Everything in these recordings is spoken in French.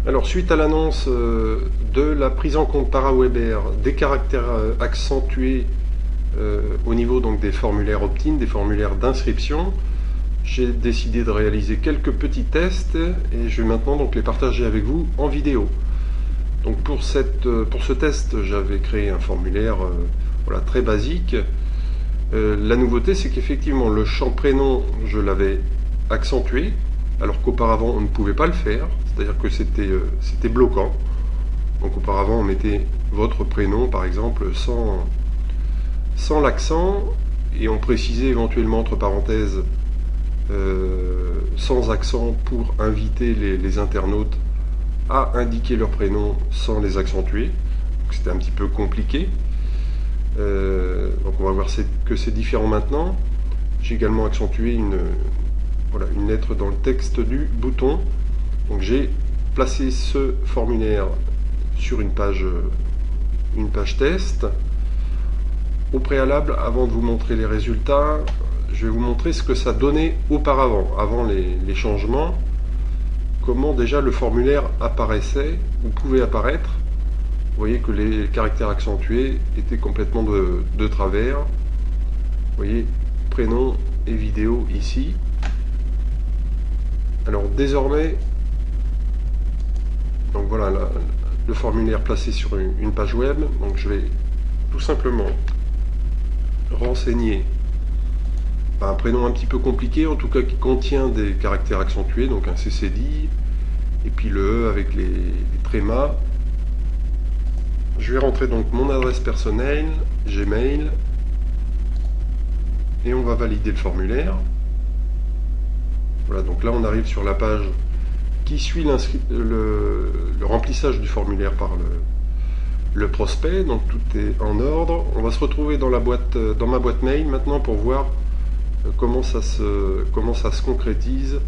Alors, suite à l'annonce de la prise en compte par Aweber des caractères accentués au niveau donc des formulaires opt-in, des formulaires d'inscription, j'ai décidé de réaliser quelques petits tests et je vais maintenant donc les partager avec vous en vidéo. Donc pour ce test, j'avais créé un formulaire voilà, très basique. La nouveauté, c'est qu'effectivement le champ prénom, je l'avais accentué, alors qu'auparavant on ne pouvait pas le faire, c'est-à-dire que c'était bloquant. Donc auparavant on mettait votre prénom par exemple sans l'accent, et on précisait éventuellement entre parenthèses sans accent pour inviter les internautes à indiquer leur prénom sans les accentuer. C'était un petit peu compliqué. Donc on va voir que c'est différent maintenant. J'ai également accentué voilà, une lettre dans le texte du bouton. Donc j'ai placé ce formulaire sur une page test. Au préalable, avant de vous montrer les résultats, je vais vous montrer ce que ça donnait auparavant, avant les changements, comment déjà le formulaire apparaissait ou pouvait apparaître. Vous voyez que les caractères accentués étaient complètement de travers. Vous voyez, prénom et vidéo ici. Alors désormais, donc voilà le formulaire placé sur une page web. Donc je vais tout simplement renseigner un prénom un petit peu compliqué, en tout cas qui contient des caractères accentués, donc un CCD, et puis le E avec les trémas. Je vais rentrer donc mon adresse personnelle, Gmail, et on va valider le formulaire. Voilà, donc là on arrive sur la page qui suit le remplissage du formulaire par le prospect, donc tout est en ordre. On va se retrouver dans ma boîte mail maintenant pour voir comment ça se concrétise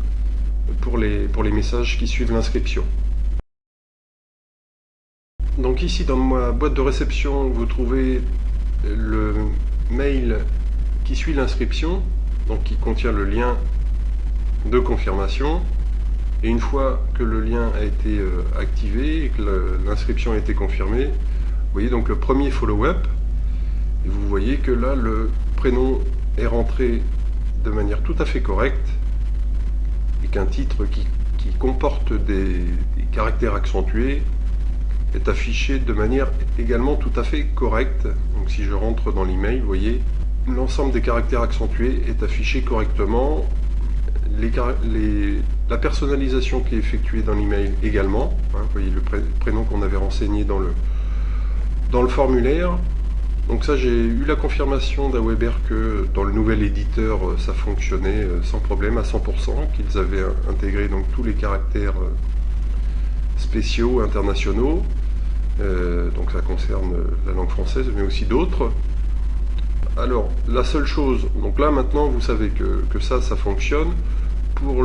pour les messages qui suivent l'inscription. Donc ici dans ma boîte de réception, vous trouvez le mail qui suit l'inscription, donc qui contient le lien de confirmation. Et une fois que le lien a été activé et que l'inscription a été confirmée, vous voyez donc le premier follow-up. Et vous voyez que là, le prénom est rentré de manière tout à fait correcte et qu'un titre qui comporte des caractères accentués est affiché de manière également tout à fait correcte. Donc si je rentre dans l'email, vous voyez, l'ensemble des caractères accentués est affiché correctement. La personnalisation qui est effectuée dans l'email également. Hein, vous voyez le prénom qu'on avait renseigné dans le formulaire. Donc ça, j'ai eu la confirmation d'Aweber que dans le nouvel éditeur, ça fonctionnait sans problème à 100%, qu'ils avaient intégré donc tous les caractères spéciaux, internationaux. Donc ça concerne la langue française, mais aussi d'autres. Alors, la seule chose, donc là maintenant vous savez que ça fonctionne. Pour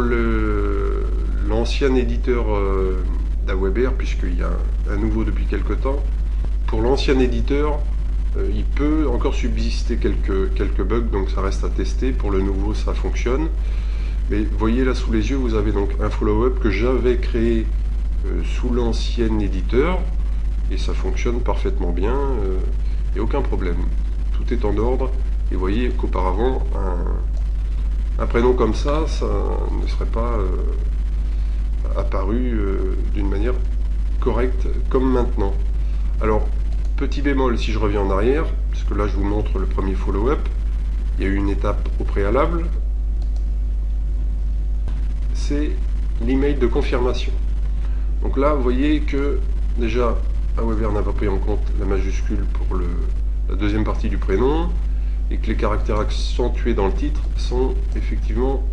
l'ancien éditeur d'Aweber, puisqu'il y a un nouveau depuis quelque temps, pour l'ancien éditeur, il peut encore subsister quelques bugs, donc ça reste à tester. Pour le nouveau, ça fonctionne. Mais vous voyez là sous les yeux, vous avez donc un follow-up que j'avais créé sous l'ancien éditeur, et ça fonctionne parfaitement bien, et aucun problème. Tout est en ordre, et vous voyez qu'auparavant, un prénom comme ça ne serait pas apparu d'une manière correcte comme maintenant. Alors, petit bémol si je reviens en arrière, puisque là je vous montre le premier follow-up, il y a eu une étape au préalable, c'est l'email de confirmation. Donc là, vous voyez que déjà, Aweber n'a pas pris en compte la majuscule pour la deuxième partie du prénom, et que les caractères accentués dans le titre sont effectivement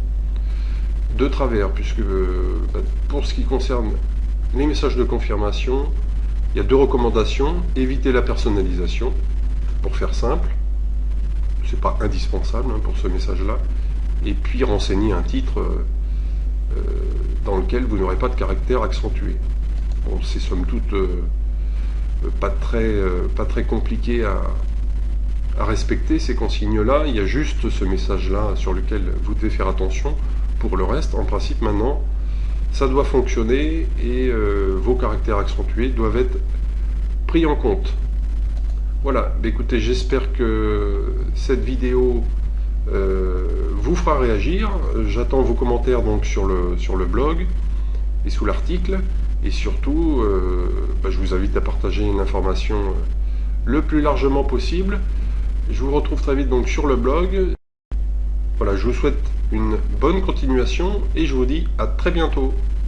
de travers, puisque pour ce qui concerne les messages de confirmation, il y a deux recommandations: éviter la personnalisation, pour faire simple, c'est pas indispensable hein, pour ce message-là, et puis renseigner un titre dans lequel vous n'aurez pas de caractère accentué. Bon, c'est somme toute pas très compliqué à respecter ces consignes-là. Il y a juste ce message-là sur lequel vous devez faire attention. Pour le reste, en principe, maintenant, ça doit fonctionner et vos caractères accentués doivent être pris en compte. Voilà, écoutez, j'espère que cette vidéo vous fera réagir. J'attends vos commentaires donc sur le blog et sous l'article. Et surtout, je vous invite à partager une information le plus largement possible. Je vous retrouve très vite donc sur le blog. Voilà, je vous souhaite une bonne continuation et je vous dis à très bientôt.